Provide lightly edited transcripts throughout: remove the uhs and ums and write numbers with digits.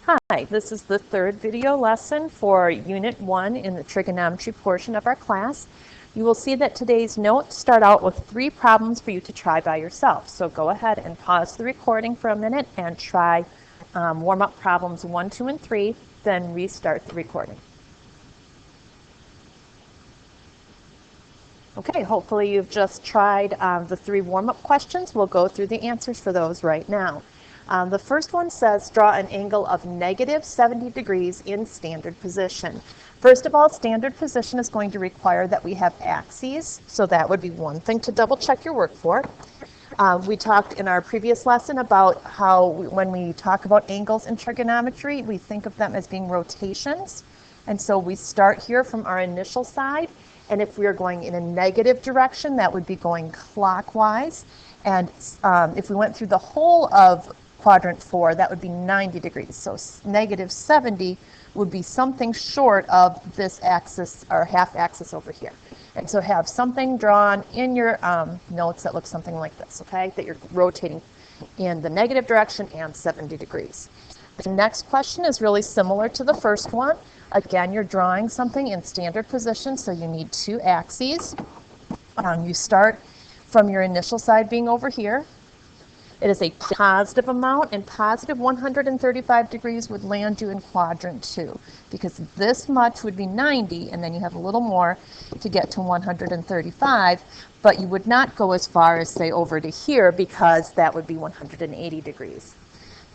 Hi, this is the third video lesson for Unit 1 in the trigonometry portion of our class. You will see that today's notes start out with 3 problems for you to try by yourself. So go ahead and pause the recording for a minute and try warm-up problems 1, 2, and 3, then restart the recording. Okay, hopefully you've just tried the 3 warm-up questions. We'll go through the answers for those right now. The first one says, draw an angle of negative 70 degrees in standard position. First of all, standard position is going to require that we have axes, so that would be one thing to double check your work for. We talked in our previous lesson about how when we talk about angles in trigonometry, we think of them as being rotations. And so we start here from our initial side, and if we are going in a negative direction, that would be going clockwise. And if we went through the whole of quadrant 4, that would be 90 degrees. So negative 70 would be something short of this axis or half axis over here. And so have something drawn in your notes that looks something like this, okay? That you're rotating in the negative direction and 70 degrees. The next question is really similar to the first one. Again, you're drawing something in standard position, so you need 2 axes. You start from your initial side being over here. It is a positive amount, and positive 135 degrees would land you in quadrant 2, because this much would be 90, and then you have a little more to get to 135, but you would not go as far as, say, over to here, because that would be 180 degrees.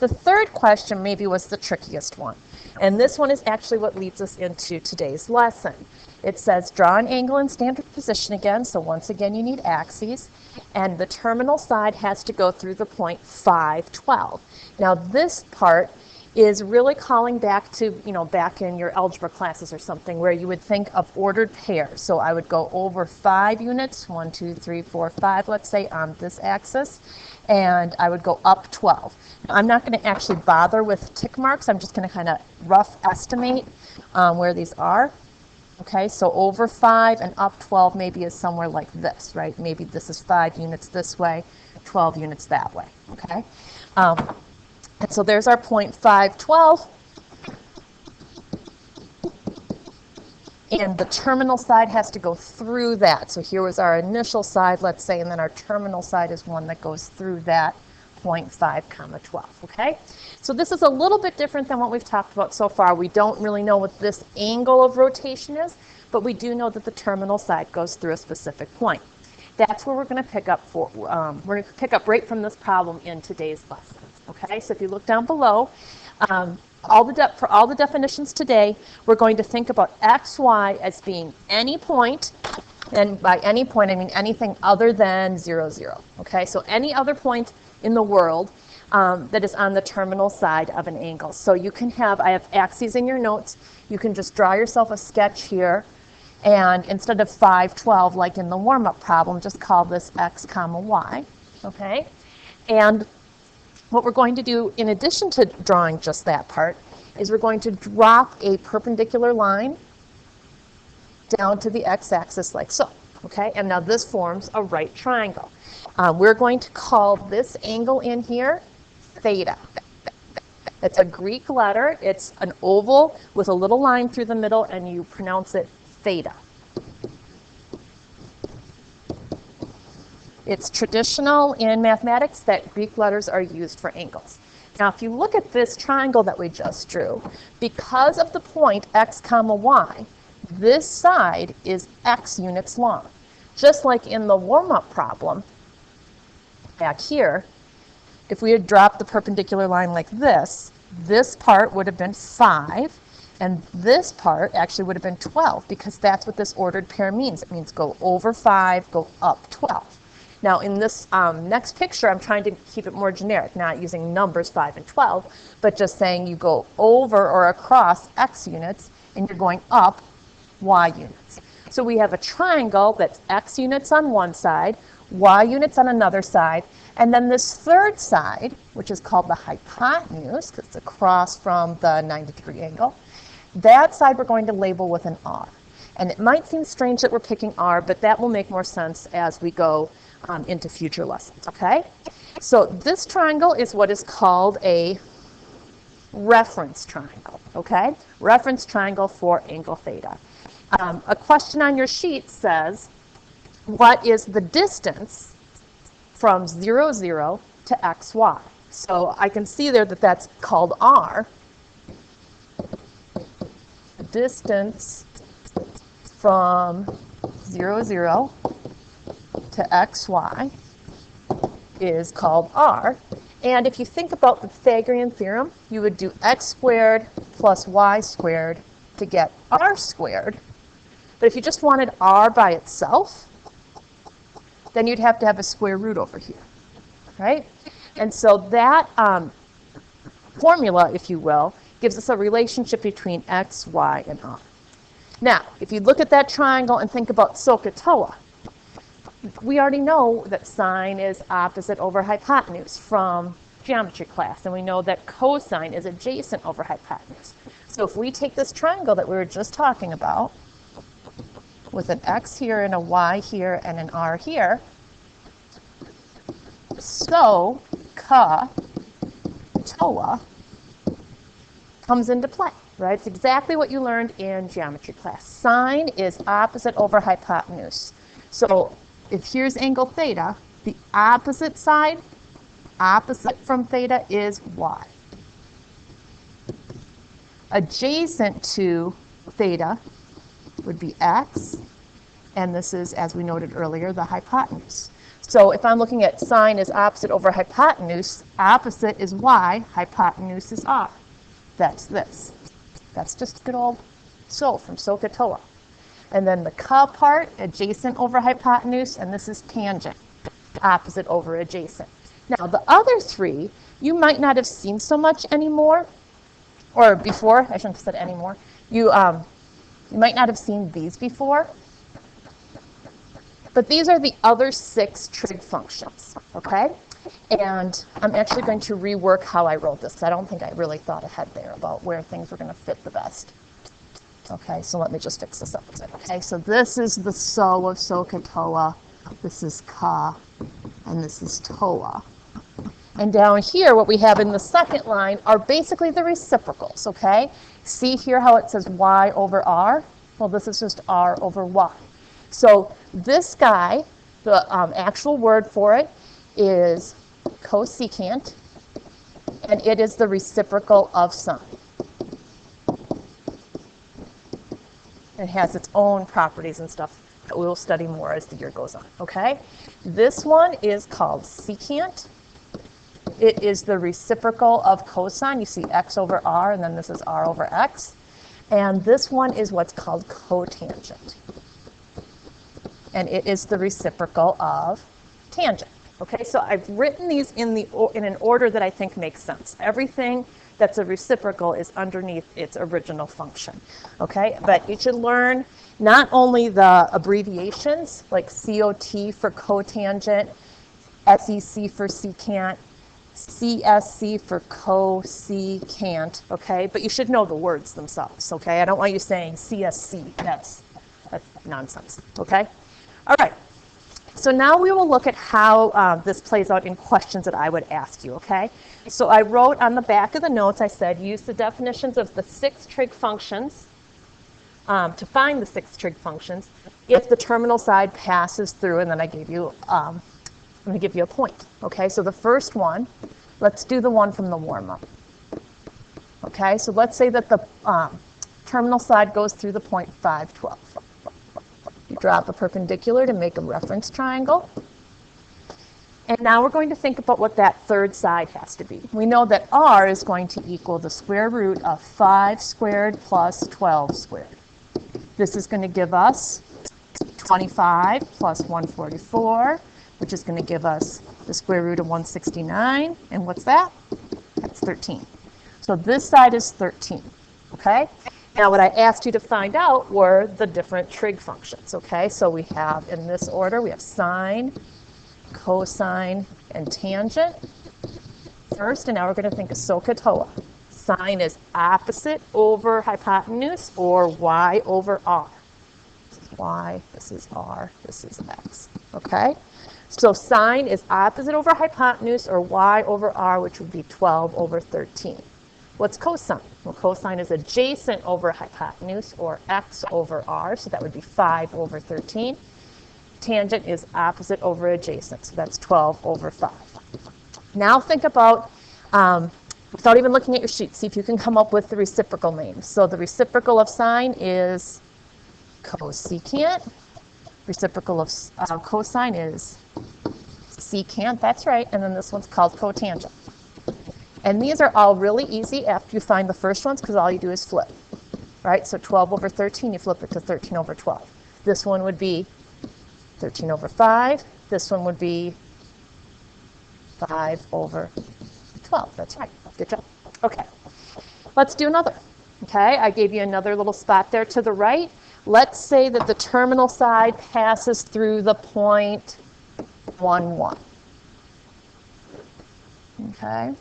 The third question maybe was the trickiest one, and this one is actually what leads us into today's lesson. It says draw an angle in standard position again, so once again you need axes, and the terminal side has to go through the point 5, 12. Now this part is really calling back to, back in your algebra classes or something where you would think of ordered pairs. So I would go over 5 units, 1, 2, 3, 4, 5, let's say, on this axis, and I would go up 12. Now, I'm not going to actually bother with tick marks. I'm just going to kind of rough estimate where these are. Okay, so over 5 and up 12 maybe is somewhere like this, right? Maybe this is 5 units this way, 12 units that way, okay? And so there's our point 5, 12. And the terminal side has to go through that. So here was our initial side, let's say, and then our terminal side is one that goes through that point 5, 12, okay? So this is a little bit different than what we've talked about so far. We don't really know what this angle of rotation is, but we do know that the terminal side goes through a specific point. That's where we're going to pick up we're going to pick up right from this problem in today's lesson. Okay, so if you look down below, for all the definitions today, we're going to think about x, y as being any point, and by any point I mean anything other than 0, 0. Okay, so any other point in the world that is on the terminal side of an angle. So you can have, I have axes in your notes, you can just draw yourself a sketch here, and instead of 5, 12 like in the warm-up problem, just call this x comma y, okay? And what we're going to do in addition to drawing just that part is we're going to drop a perpendicular line down to the x-axis like so, okay? And now this forms a right triangle. We're going to call this angle in here theta. It's a Greek letter. It's an oval with a little line through the middle, and you pronounce it theta. It's traditional in mathematics that Greek letters are used for angles. Now, if you look at this triangle that we just drew, because of the point x comma y, this side is x units long. Just like in the warm-up problem, back here, if we had dropped the perpendicular line like this part would have been 5, and this part actually would have been 12, because that's what this ordered pair means. It means go over 5, go up 12. Now in this next picture, I'm trying to keep it more generic, not using numbers 5 and 12, but just saying you go over or across x units, and you're going up y units. So we have a triangle that's x units on one side, y units on another side, and then this third side, which is called the hypotenuse, because it's across from the 90-degree angle, that side we're going to label with an R. And it might seem strange that we're picking R, but that will make more sense as we go into future lessons, okay? So this triangle is what is called a reference triangle, okay? Reference triangle for angle theta. A question on your sheet says, what is the distance from 0, 0 to xy? So I can see there that that's called r. Distance from 0, 0 to xy is called r. And if you think about the Pythagorean theorem, you would do x squared plus y squared to get r squared. But if you just wanted r by itself, then you'd have to have a square root over here, right? And so that formula, if you will, gives us a relationship between x, y, and r. Now, if you look at that triangle and think about SOHCAHTOA, we already know that sine is opposite over hypotenuse from geometry class, and we know that cosine is adjacent over hypotenuse. So if we take this triangle that we were just talking about, with an x here and a y here and an r here, SOHCAHTOA comes into play, right? It's exactly what you learned in geometry class. Sine is opposite over hypotenuse. So if here's angle theta, the opposite side, opposite from theta, is y. Adjacent to theta would be x, and this is, as we noted earlier, the hypotenuse. So if I'm looking at sine is opposite over hypotenuse, opposite is y, hypotenuse is r. That's this. That's just good old SO from SOHCAHTOA. And then the ka part, adjacent over hypotenuse, and this is tangent, opposite over adjacent. Now the other three, you might not have seen so much anymore, or before, I shouldn't have said anymore. You might not have seen these before, but these are the other 6 trig functions, okay? And I'm actually going to rework how I wrote this. I don't think I really thought ahead there about where things were going to fit the best. Okay, so let me just fix this up a bit. Okay, so this is the SO of SOHCAHTOA, this is ka, and this is toa. And down here, what we have in the second line are basically the reciprocals, okay? See here how it says y over r? Well, this is just r over y. So this guy, the actual word for it is cosecant, and it is the reciprocal of sine. It has its own properties and stuff that we will study more as the year goes on, okay? This one is called secant. It is the reciprocal of cosine. You see x over r, and then this is r over x. And this one is what's called cotangent. And it is the reciprocal of tangent. Okay, so I've written these in an order that I think makes sense. Everything that's a reciprocal is underneath its original function. Okay, but you should learn not only the abbreviations like COT for cotangent, SEC for secant, CSC for cosecant, okay? But you should know the words themselves, okay? I don't want you saying CSC. That's nonsense, okay? All right. So now we will look at how this plays out in questions that I would ask you, okay? So I wrote on the back of the notes, I said, use the definitions of the 6 trig functions to find the 6 trig functions if the terminal side passes through, and then I gave you, I'm going to give you a point, okay? So the first one, let's do the one from the warm-up, okay? So let's say that the terminal side goes through the point 5, 12. You drop a perpendicular to make a reference triangle. And now we're going to think about what that third side has to be. We know that r is going to equal the square root of 5 squared plus 12 squared. This is going to give us 25 plus 144, which is going to give us the square root of 169. And what's that? That's 13. So this side is 13, okay? Now, what I asked you to find out were the different trig functions, okay? So we have, in this order, we have sine, cosine, and tangent first, and now we're going to think of SOHCAHTOA. Sine is opposite over hypotenuse, or y over r. This is y, this is r, this is x, okay? So sine is opposite over hypotenuse, or y over r, which would be 12 over 13. What's cosine? Well, cosine is adjacent over hypotenuse, or x over r, so that would be 5 over 13. Tangent is opposite over adjacent, so that's 12 over 5. Now think about, without even looking at your sheet, see if you can come up with the reciprocal name. So the reciprocal of sine is cosecant. Reciprocal of cosine is secant, that's right, and then this one's called cotangent. And these are all really easy after you find the first ones, because all you do is flip, right? So 12 over 13, you flip it to 13 over 12. This one would be 13 over 5. This one would be 5 over 12. That's right. Good job. Okay. Let's do another. Okay, I gave you another little spot there to the right. Let's say that the terminal side passes through the point 1, 1. Okay.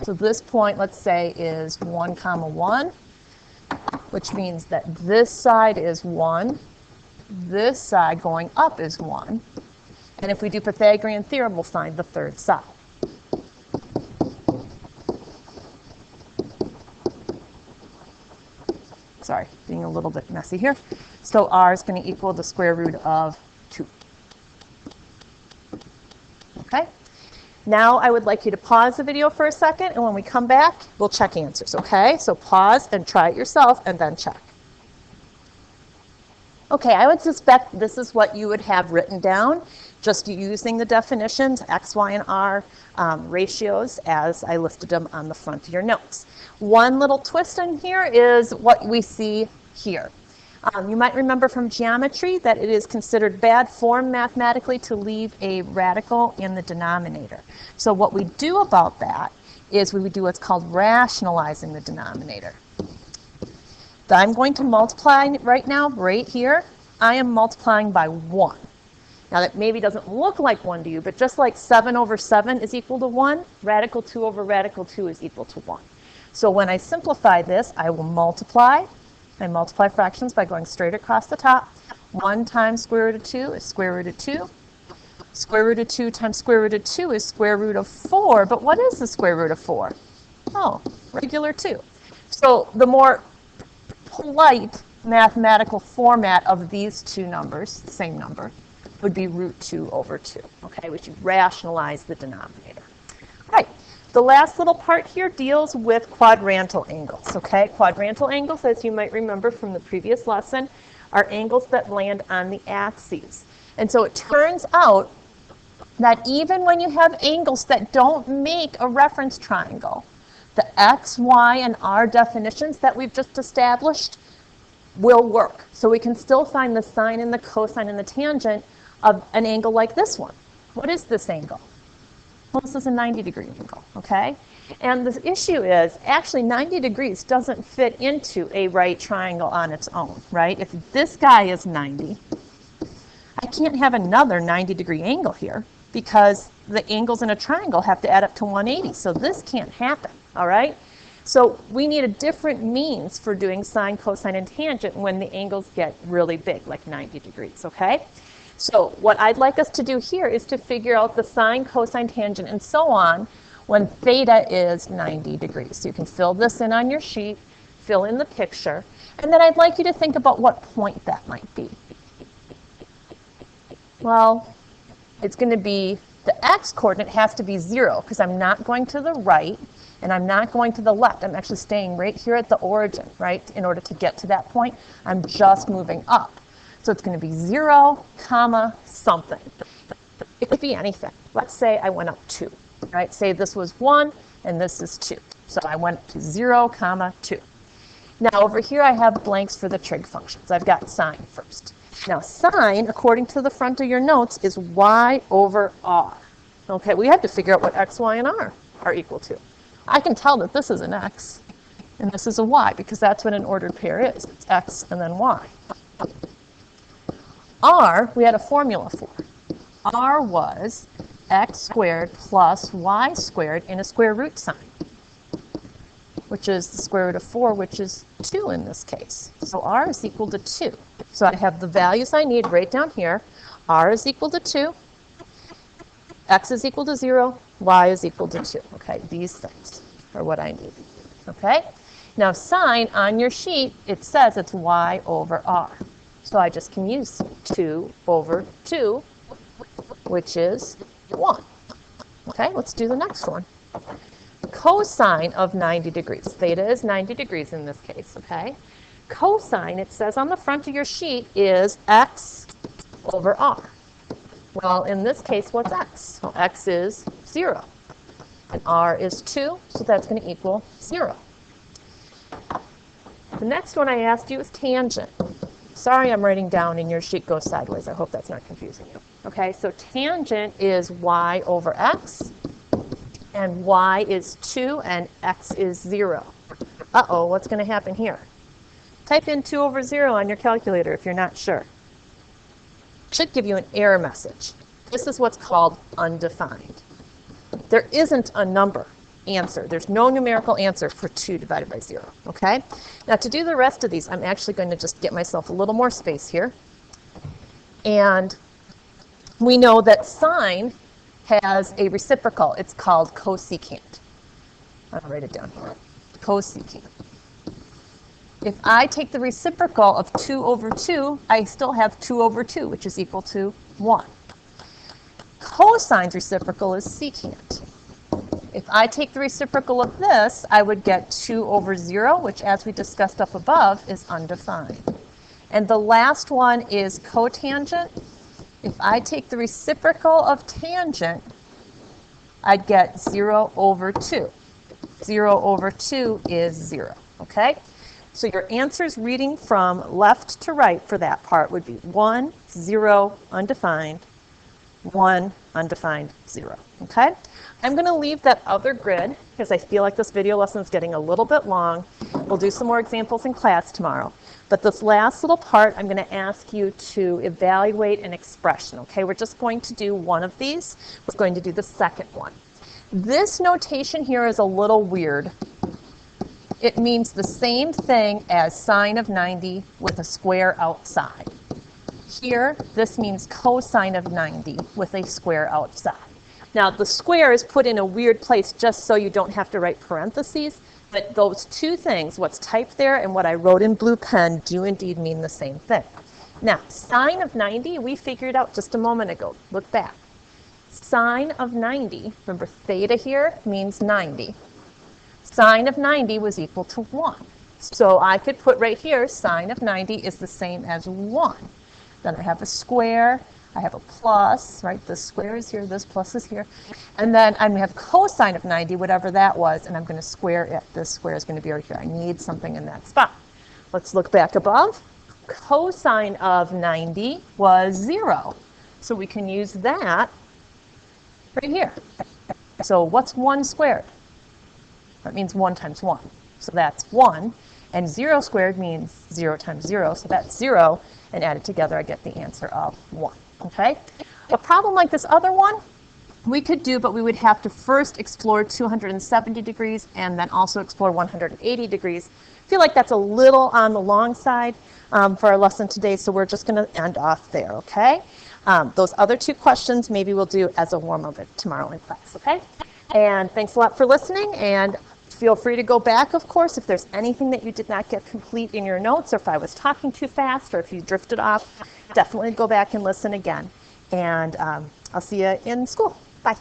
So this point, let's say, is 1, 1, which means that this side is 1. This side going up is 1. And if we do Pythagorean theorem, we'll find the third side. Sorry, being a little bit messy here. So r is going to equal the square root of 2. Okay? Now I would like you to pause the video for a second, and when we come back, we'll check answers, okay? So pause and try it yourself, and then check. Okay, I would suspect this is what you would have written down, just using the definitions, x, y, and r ratios as I listed them on the front of your notes. One little twist in here is what we see here. You might remember from geometry that it is considered bad form mathematically to leave a radical in the denominator. So what we do about that is we would do what's called rationalizing the denominator. I'm going to multiply right now, right here. I am multiplying by 1. Now that maybe doesn't look like 1 to you, but just like 7 over 7 is equal to 1, radical 2 over radical 2 is equal to 1. So when I simplify this, I will multiply. I multiply fractions by going straight across the top. 1 times square root of 2 is square root of 2. Square root of 2 times square root of 2 is square root of 4. But what is the square root of 4? Oh, regular 2. So the more polite mathematical format of these two numbers, same number, would be root 2 over 2. Okay, which you rationalize the denominator. All right. The last little part here deals with quadrantal angles, okay? Quadrantal angles, as you might remember from the previous lesson, are angles that land on the axes. And so it turns out that even when you have angles that don't make a reference triangle, the x, y, and r definitions that we've just established will work. So we can still find the sine and the cosine and the tangent of an angle like this one. What is this angle? Well, this is a 90-degree angle, okay? And the issue is, actually 90 degrees doesn't fit into a right triangle on its own, right? If this guy is 90, I can't have another 90-degree angle here because the angles in a triangle have to add up to 180, so this can't happen, all right? So we need a different means for doing sine, cosine, and tangent when the angles get really big, like 90 degrees, okay? So what I'd like us to do here is to figure out the sine, cosine, tangent, and so on when theta is 90 degrees. So you can fill this in on your sheet, fill in the picture, and then I'd like you to think about what point that might be. Well, it's going to be, the x-coordinate has to be 0 because I'm not going to the right and I'm not going to the left. I'm actually staying right here at the origin, right? In order to get to that point, I'm just moving up. So it's going to be 0, comma, something. It could be anything. Let's say I went up 2, right? Say this was 1 and this is 2. So I went to 0, comma, 2. Now over here I have blanks for the trig functions. I've got sine first. Now sine, according to the front of your notes, is y over r. Okay, we have to figure out what x, y, and r are equal to. I can tell that this is an x and this is a y because that's what an ordered pair is. It's x and then y. R, we had a formula for. R was x squared plus y squared in a square root sign, which is the square root of 4, which is 2 in this case. So r is equal to 2. So I have the values I need right down here. R is equal to 2, x is equal to 0, y is equal to 2. Okay, these things. or what I need. Okay? Now sine on your sheet, it says it's y over r. So I just can use 2 over 2, which is 1. Okay, let's do the next one. Cosine of 90 degrees. Theta is 90 degrees in this case, okay? Cosine, it says on the front of your sheet, is x over r. Well, in this case, what's x? Well, x is 0, and r is 2, so that's going to equal 0. The next one I asked you is tangent. Sorry, I'm writing down and your sheet goes sideways. I hope that's not confusing you. Okay, so tangent is y over x, and y is 2, and x is 0. Uh-oh, what's going to happen here? Type in 2 over 0 on your calculator if you're not sure. It should give you an error message. This is what's called undefined. There isn't a number answer. There's no numerical answer for 2 divided by 0, okay? Now to do the rest of these, I'm actually going to just get myself a little more space here. And we know that sine has a reciprocal. It's called cosecant. I'll write it down here. Cosecant. If I take the reciprocal of 2 over 2, I still have 2 over 2, which is equal to 1. Cosine's reciprocal is secant. If I take the reciprocal of this, I would get 2 over 0, which, as we discussed up above, is undefined. And the last one is cotangent. If I take the reciprocal of tangent, I'd get 0 over 2. 0 over 2 is 0, okay? So your answers reading from left to right for that part would be 1, 0, undefined, 1, undefined, 0, okay? I'm going to leave that other grid because I feel like this video lesson is getting a little bit long. We'll do some more examples in class tomorrow. But this last little part, I'm going to ask you to evaluate an expression, okay? We're just going to do one of these. We're going to do the second one. This notation here is a little weird. It means the same thing as sine of 90 with a square outside. Here, this means cosine of 90 with a square outside. Now, the square is put in a weird place just so you don't have to write parentheses, but those two things, what's typed there and what I wrote in blue pen, do indeed mean the same thing. Now, sine of 90, we figured out just a moment ago. Look back. Sine of 90, remember theta here means 90. Sine of 90 was equal to 1. So I could put right here, sine of 90 is the same as 1. Then I have a square, I have a plus, right? This square is here, this plus is here. And then I'm going to have cosine of 90, whatever that was, and I'm going to square it. This square is going to be right here. I need something in that spot. Let's look back above. Cosine of 90 was 0. So we can use that right here. So what's 1 squared? That means 1 times 1. So that's 1. And 0 squared means 0 times 0. So that's 0. And added together, I get the answer of 1. Okay? A problem like this other one, we could do, but we would have to first explore 270 degrees and then also explore 180 degrees. I feel like that's a little on the long side for our lesson today, so we're just going to end off there, okay? Those other two questions maybe we'll do as a warm-up tomorrow in class, okay? And thanks a lot for listening, and feel free to go back, of course, if there's anything that you did not get complete in your notes, or if I was talking too fast, or if you drifted off, definitely go back and listen again. And I'll see you in school. Bye.